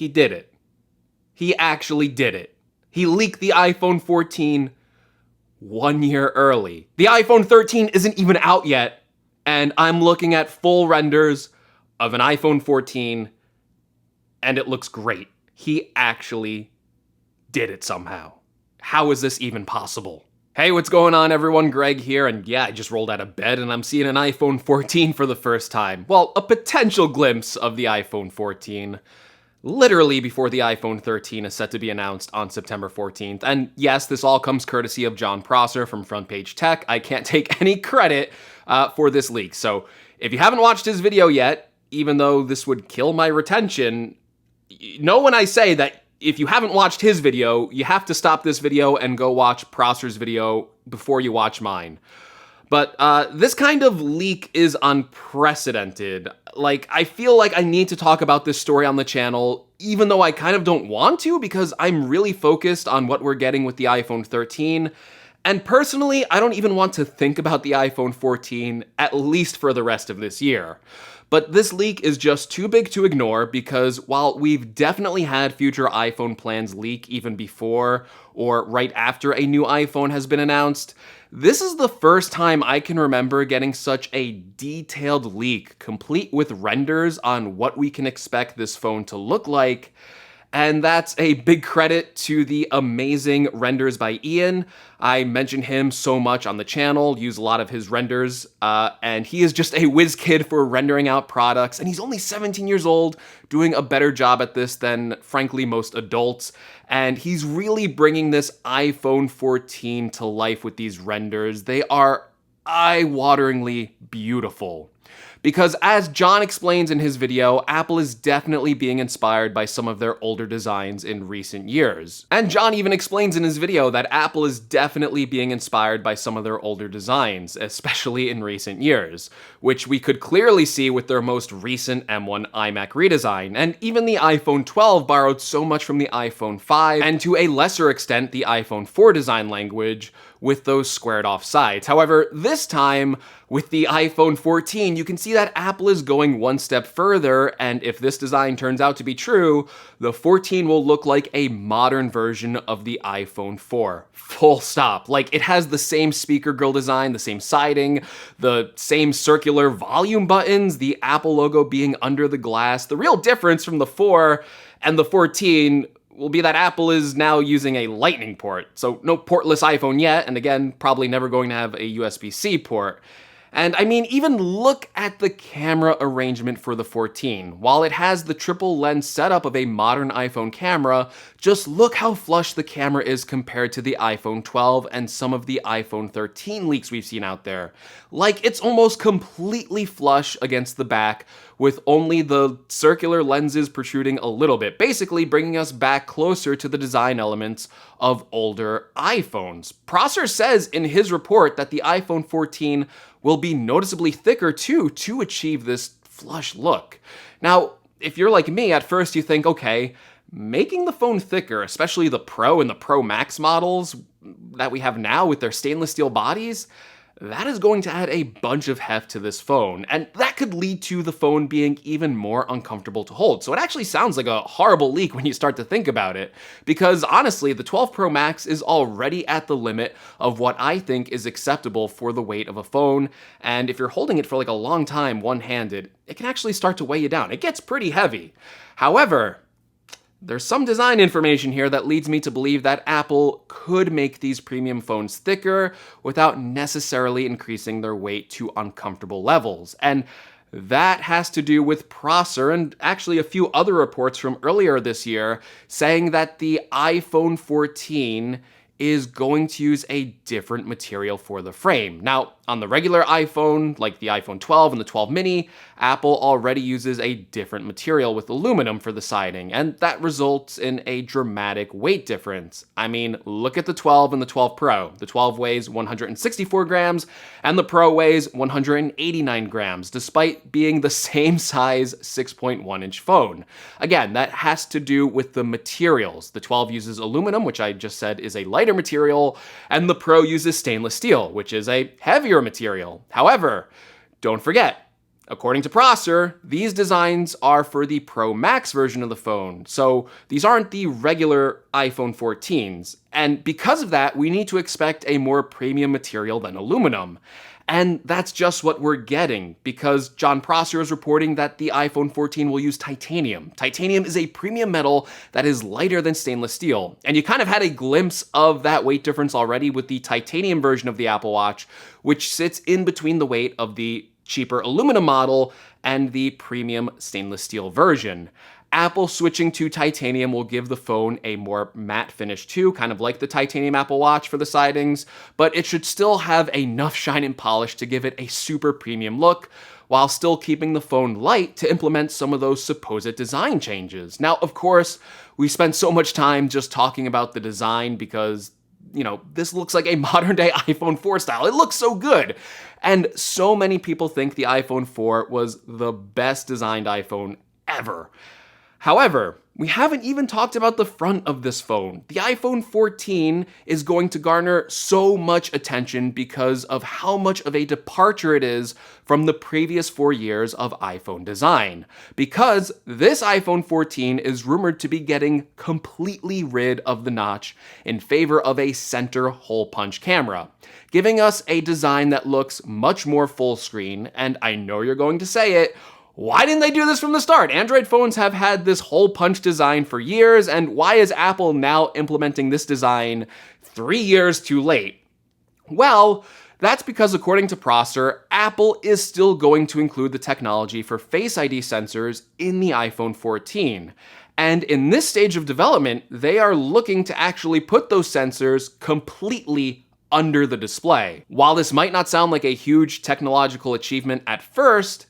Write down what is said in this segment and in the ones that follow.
He did it. He actually did it. He leaked the iPhone 14 1 year early. The iPhone 13 isn't even out yet, and I'm looking at full renders of an iPhone 14, and it looks great. He actually did it somehow. How is this even possible? Hey, what's going on, everyone? Greg here, and yeah, I just rolled out of bed and I'm seeing an iPhone 14 for the first time. Well, a potential glimpse of the iPhone 14. Literally before the iPhone 13 is set to be announced on September 14th. And yes, this all comes courtesy of Jon Prosser from Front Page Tech. I can't take any credit for this leak. So if you haven't watched his video yet, even though this would kill my retention, know when I say that if you haven't watched his video, you have to stop this video and go watch Prosser's video before you watch mine. But this kind of leak is unprecedented. Like, I feel like I need to talk about this story on the channel, even though I kind of don't want to, because I'm really focused on what we're getting with the iPhone 13. And personally, I don't even want to think about the iPhone 14, at least for the rest of this year. But this leak is just too big to ignore because while we've definitely had future iPhone plans leak even before or right after a new iPhone has been announced, this is the first time I can remember getting such a detailed leak, complete with renders on what we can expect this phone to look like. And that's a big credit to the amazing renders by Ian. I mention him so much on the channel, use a lot of his renders, and he is just a whiz kid for rendering out products, and he's only 17 years old, doing a better job at this than, frankly, most adults. And he's really bringing this iPhone 14 to life with these renders. They are eye-wateringly beautiful. Because as Jon explains in his video, Apple is definitely being inspired by some of their older designs in recent years. And Jon even explains in his video that Apple is definitely being inspired by some of their older designs, especially in recent years, which we could clearly see with their most recent M1 iMac redesign. And even the iPhone 12 borrowed so much from the iPhone 5, and to a lesser extent the iPhone 4 design language, with those squared off sides. However, this time, with the iPhone 14, you can see that Apple is going one step further, and if this design turns out to be true, the 14 will look like a modern version of the iPhone 4. Full stop. Like, it has the same speaker grille design, the same siding, the same circular volume buttons, the Apple logo being under the glass. The real difference from the 4 and the 14 will be that Apple is now using a Lightning port. So no portless iPhone yet, and again, probably never going to have a USB-C port. And I mean, even look at the camera arrangement for the 14. While it has the triple lens setup of a modern iPhone camera, just look how flush the camera is compared to the iPhone 12 and some of the iPhone 13 leaks we've seen out there. Like, it's almost completely flush against the back, with only the circular lenses protruding a little bit, basically bringing us back closer to the design elements of older iPhones. Prosser says in his report that the iPhone 14 will be noticeably thicker too to achieve this flush look. Now, if you're like me, at first you think, okay, making the phone thicker, especially the Pro and the Pro Max models that we have now with their stainless steel bodies, that is going to add a bunch of heft to this phone, and that could lead to the phone being even more uncomfortable to hold. So it actually sounds like a horrible leak when you start to think about it, because honestly, the 12 Pro Max is already at the limit of what I think is acceptable for the weight of a phone, and if you're holding it for like a long time one-handed, it can actually start to weigh you down. It gets pretty heavy. However, there's some design information here that leads me to believe that Apple could make these premium phones thicker without necessarily increasing their weight to uncomfortable levels. And that has to do with Prosser and actually a few other reports from earlier this year saying that the iPhone 14 is going to use a different material for the frame. Now, on the regular iPhone, like the iPhone 12 and the 12 mini, Apple already uses a different material with aluminum for the siding, and that results in a dramatic weight difference. I mean, look at the 12 and the 12 Pro. The 12 weighs 164 grams, and the Pro weighs 189 grams, despite being the same size 6.1-inch phone. Again, that has to do with the materials. The 12 uses aluminum, which I just said is a lighter material, and the Pro uses stainless steel, which is a heavier material. However, don't forget, according to Prosser, these designs are for the Pro Max version of the phone, so these aren't the regular iPhone 14s. And because of that, we need to expect a more premium material than aluminum. And that's just what we're getting, because Jon Prosser is reporting that the iPhone 14 will use titanium. Titanium is a premium metal that is lighter than stainless steel. And you kind of had a glimpse of that weight difference already with the titanium version of the Apple Watch, which sits in between the weight of the cheaper aluminum model and the premium stainless steel version. Apple switching to titanium will give the phone a more matte finish too, kind of like the titanium Apple Watch for the sidings, but it should still have enough shine and polish to give it a super premium look, while still keeping the phone light to implement some of those supposed design changes. Now, of course, we spent so much time just talking about the design because, this looks like a modern day iPhone 4 style. It looks so good. And so many people think the iPhone 4 was the best designed iPhone ever. However, we haven't even talked about the front of this phone. The iPhone 14 is going to garner so much attention because of how much of a departure it is from the previous 4 years of iPhone design. Because this iPhone 14 is rumored to be getting completely rid of the notch in favor of a center hole punch camera, giving us a design that looks much more full screen. And I know you're going to say it, why didn't they do this from the start? Android phones have had this hole punch design for years, and why is Apple now implementing this design 3 years too late? Well, that's because according to Prosser, Apple is still going to include the technology for Face ID sensors in the iPhone 14. And in this stage of development, they are looking to actually put those sensors completely under the display. While this might not sound like a huge technological achievement at first,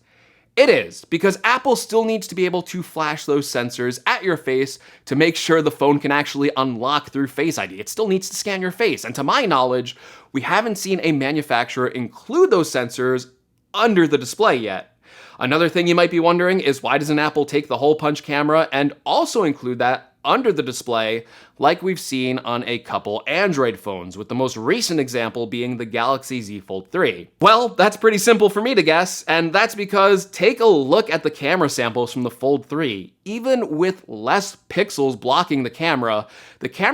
it is, because Apple still needs to be able to flash those sensors at your face to make sure the phone can actually unlock through Face ID. It still needs to scan your face. And to my knowledge, we haven't seen a manufacturer include those sensors under the display yet. Another thing you might be wondering is, why doesn't Apple take the hole punch camera and also include that under the display like we've seen on a couple Android phones, with the most recent example being the Galaxy Z Fold 3? Well, that's pretty simple for me to guess, and that's because take a look at the camera samples from the Fold 3. Even with less pixels blocking the camera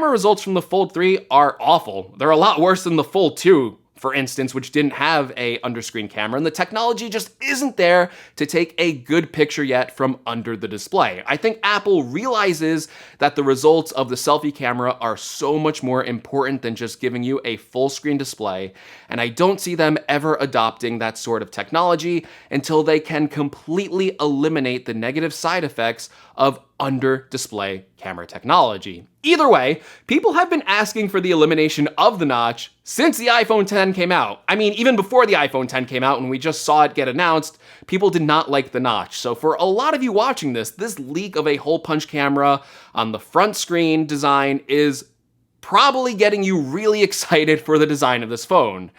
results from the Fold 3 are awful. They're a lot worse than the Fold 2, for instance, which didn't have a underscreen camera, and the technology just isn't there to take a good picture yet from under the display. I think Apple realizes that the results of the selfie camera are so much more important than just giving you a full screen display, and I don't see them ever adopting that sort of technology until they can completely eliminate the negative side effects of under-display camera technology. Either way, people have been asking for the elimination of the notch since the iPhone 10 came out. I mean, even before the iPhone 10 came out and we just saw it get announced, people did not like the notch. So for a lot of you watching this leak of a hole punch camera on the front screen design is probably getting you really excited for the design of this phone.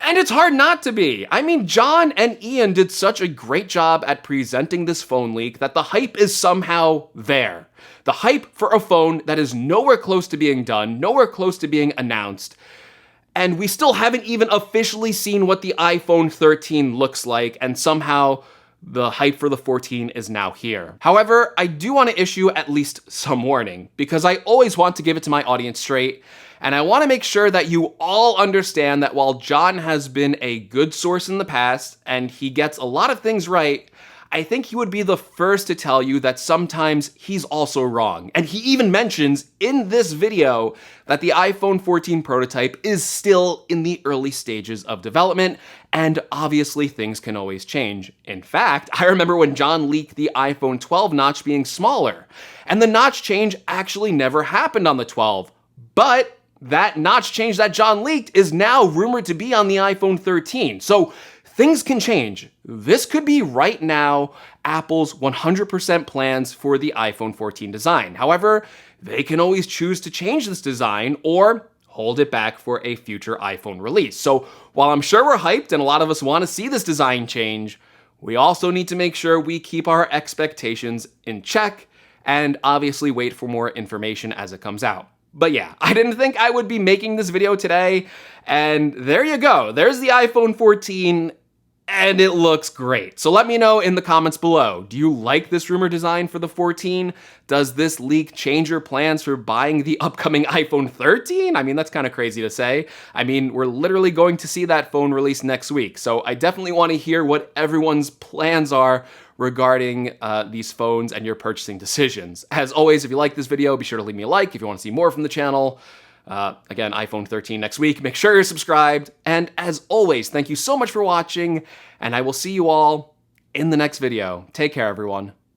And it's hard not to be. I mean, John and Ian did such a great job at presenting this phone leak that the hype is somehow there. The hype for a phone that is nowhere close to being done, nowhere close to being announced, and we still haven't even officially seen what the iPhone 13 looks like, and somehow the hype for the 14 is now here. However, I do want to issue at least some warning, because I always want to give it to my audience straight, and I want to make sure that you all understand that while John has been a good source in the past, and he gets a lot of things right, I think he would be the first to tell you that sometimes he's also wrong. And he even mentions in this video that the iPhone 14 prototype is still in the early stages of development, and obviously things can always change. In fact, I remember when John leaked the iPhone 12 notch being smaller, and the notch change actually never happened on the 12. But that notch change that John leaked is now rumored to be on the iPhone 13. So things can change. This could be right now Apple's 100% plans for the iPhone 14 design. However, they can always choose to change this design or hold it back for a future iPhone release. So while I'm sure we're hyped and a lot of us want to see this design change, we also need to make sure we keep our expectations in check and obviously wait for more information as it comes out. But yeah, I didn't think I would be making this video today, and there you go. There's the iPhone 14. and it looks great. So let me know in the comments below. Do you like this rumor design for the 14? Does this leak change your plans for buying the upcoming iPhone 13? I mean, that's kind of crazy to say. I mean, we're literally going to see that phone released next week. So I definitely want to hear what everyone's plans are regarding these phones and your purchasing decisions. As always, if you like this video, be sure to leave me a like if you want to see more from the channel. Again, iPhone 13 next week. Make sure you're subscribed. And as always, thank you so much for watching, and I will see you all in the next video. Take care, everyone.